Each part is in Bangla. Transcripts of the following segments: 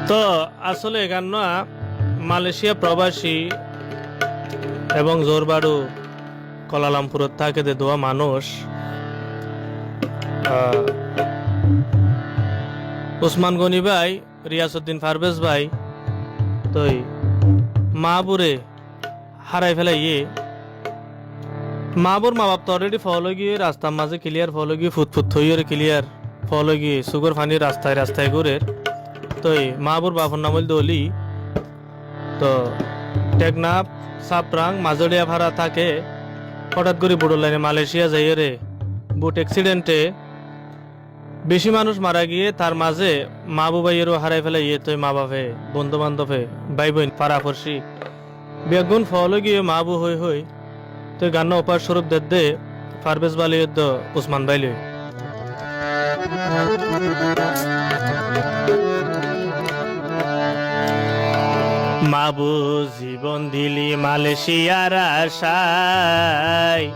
তো আসলে এখান মালয়েশিয়া প্রবাসী এবং জোরবাড়ু কলালামপুরত থাকে দে দোয়া মানুষ ওসমান গনি ভাই রিয়াসউদ্দিন পারভেজ ভাই তই মাহবুরে হারাই ফেলাই মাহবুর মা বাপ তো অলরেডি ফলো গিয়ে রাস্তার মাঝে ক্লিয়ার ফলো গিয়ে ফুটফুট থইয়ের ক্লিয়ার ফলো গিয়ে সুগর ফানি রাস্তায় রাস্তায় ঘুরে তই মাহবুর বাপর নাম দলি তো টেকনাফ সাপরাং মাজড়িয়া ভাড়া থাকে হঠাৎ করে বুড়ো লাইনে মালয়েশিয়া যাইয়ে রে বুট অ্যাক্সিডেন্টে বেশি মানুষ মারা গিয়ে তার মাঝে মা বুবাইয়েরও হারাই ফেলে তো মা বাপে বন্ধু বান্ধবে ভাই বোন পাড়া পড়শি বেগুন ফল গিয়ে মা বু হই তো গান উপার স্বরূপ দে পারভেজ বালি উসমান বাইলি মাবু জীবন দিলি মালয়েশিয়ার আশায়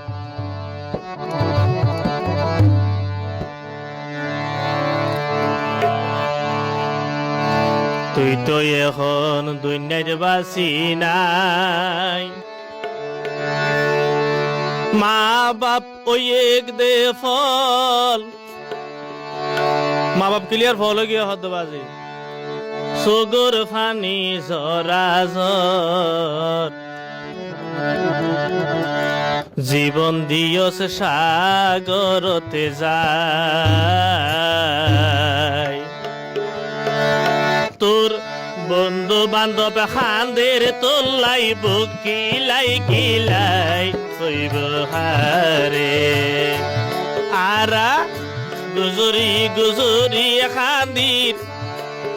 তুই তো এখন দুনিয়ার বাসি নাই মা বাপ ওই এক দে ফল মা বাপ ক্লিয়ার ফল গিয়ে হদ বাজি সুগুর ফানি জরাজর জীবন দিয়স সাগরতে যায় তোর বন্ধু বান্ধব খান্দের তোলাই বুকিলাই কিলাই কইব হারে আরা গুজরি গুজরি খান্দির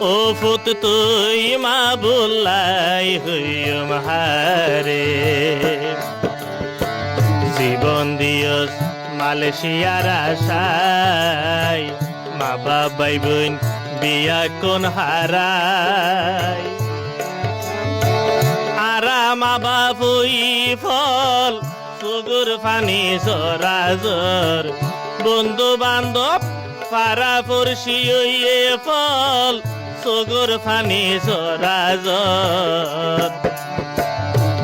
ও ফুত তুই মা বললাই হইম হারে জীবন দিয়স মালয়েশিয়ার আশায় মা বাবাই বোন বিয়া কোন হারাই আরা মা বাপুই ফল সুগুর ফানি জরাজর বন্ধু বান্ধব পাড়া পড়শি ফল সুগুর ফানি জরাজর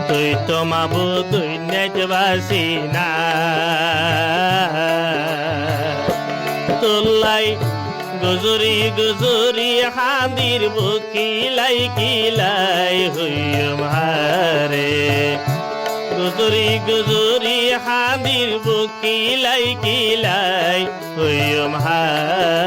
তুই তো মাবু তুই নেট বাসি না তোলাই গুজরি গুজরি হান্দির বুকিলাই কিলাই হইম হারে গুজরি গুজরি হান্দির বুকিলাই কিলাই হইম হারে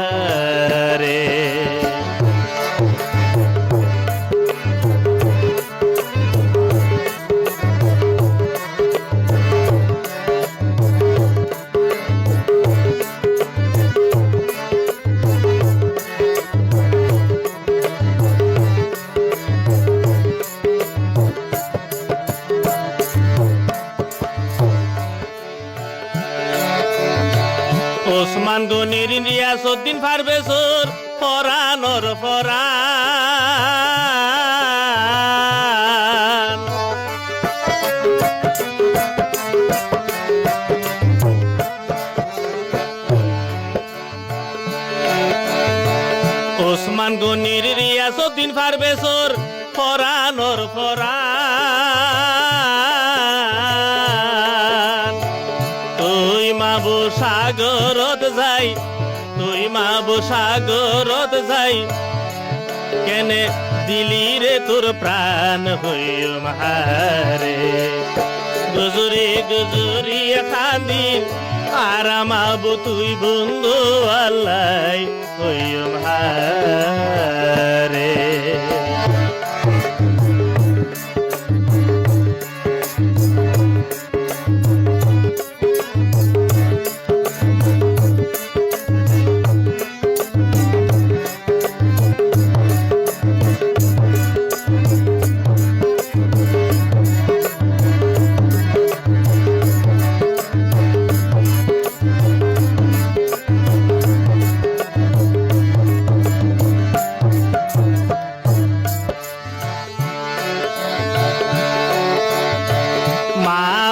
ওসমান গনির রিয়াসউদ্দিন পারভেজর ফরানর ফরান ওসমান গনির রিয়াসউদ্দিন পারভেজর ফরানর ফরান তুই মাবু সাগরত যাই তুই মাবু সাগরত যাই কেনে দিলি রে তোর প্রাণ হইম হারে গুজরি গুজরি খান্দিন আর মাবু তুই বন্ধু আল্লাই হইম হারে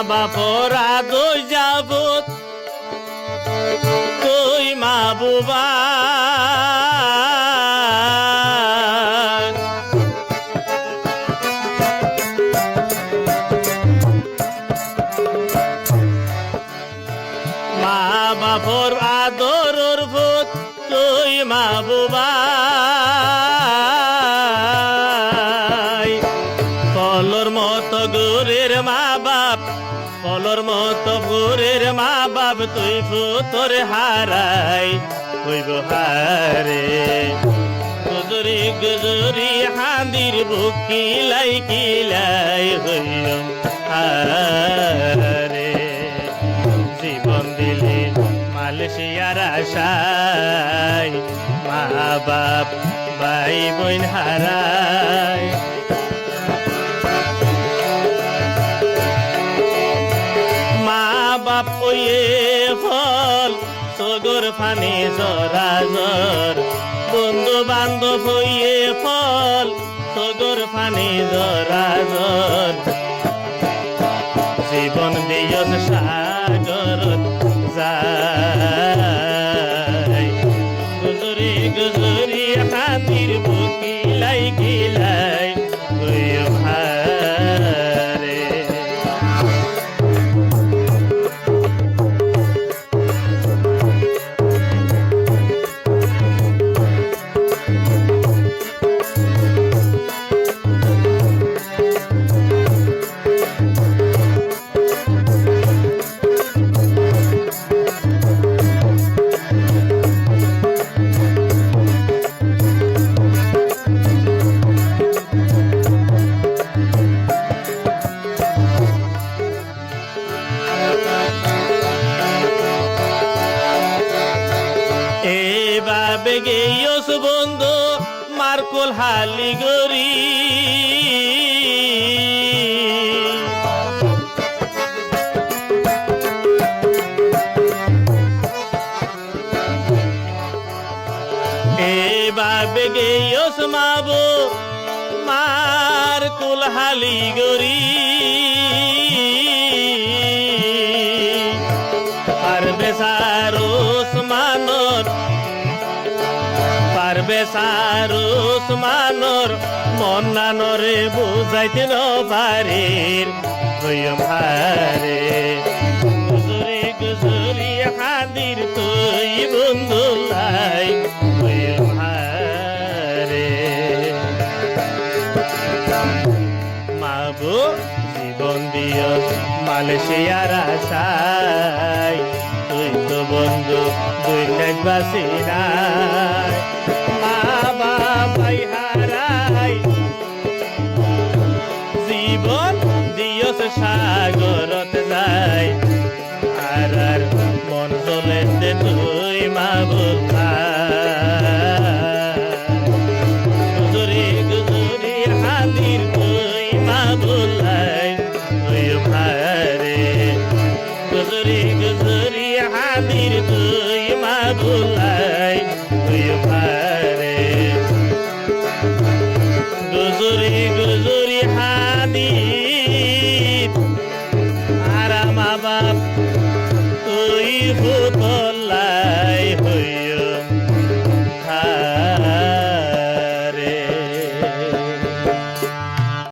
বাপরা দই যাবত কই মা বুবা মতো গোরের মা বাপ ফলর মতো গোরের মা বাপ তুই ফুতর হারাই হইব হারে গুজরি গুজরি হাঁদির বুক কিলাই কিলাই হইম হারে জীবন দিলে মালয়েশিয়ার আশায় মা বাপ ভাই বোন হারায় মা বাপ ওয়ে ফল সগর ফানি জরা জর বন্ধু বান্ধব হইয়ে ফল সগর ফানি জরা জর জীবন দিয়স সাগর যায় গুজরি গুজরি হাতির বুকিলাই গিলাই হইও হারে বেগেয়স বন্ধু মার্কল হালি গরি এবার বেগেয়স মাবো মার্কল হালি গরি পারবে সারোস মানর পারবে সারুস মানর মন্নানরে বুঝাইতে নপারের হইম হারে গুজরি গুজরি হাদির তুই বন্ধুলাই হইম হারে মাবু জীবন দিয়স মালয়েশিয়ার আশায় তুই তো বন্ধু দুই বাসি নাই মা বাবাই হারাই জীবন দিয়স সাগরত যায় আর মন চলে তুই মা বোধা গুজরি গুজরি হাতির তুই মা বোলাই তুই ভারে গুজরি গুজরি হাতির তুই মা বোলাই তুই ভারে গুজরি গুজরি হাতির আর মা বাপ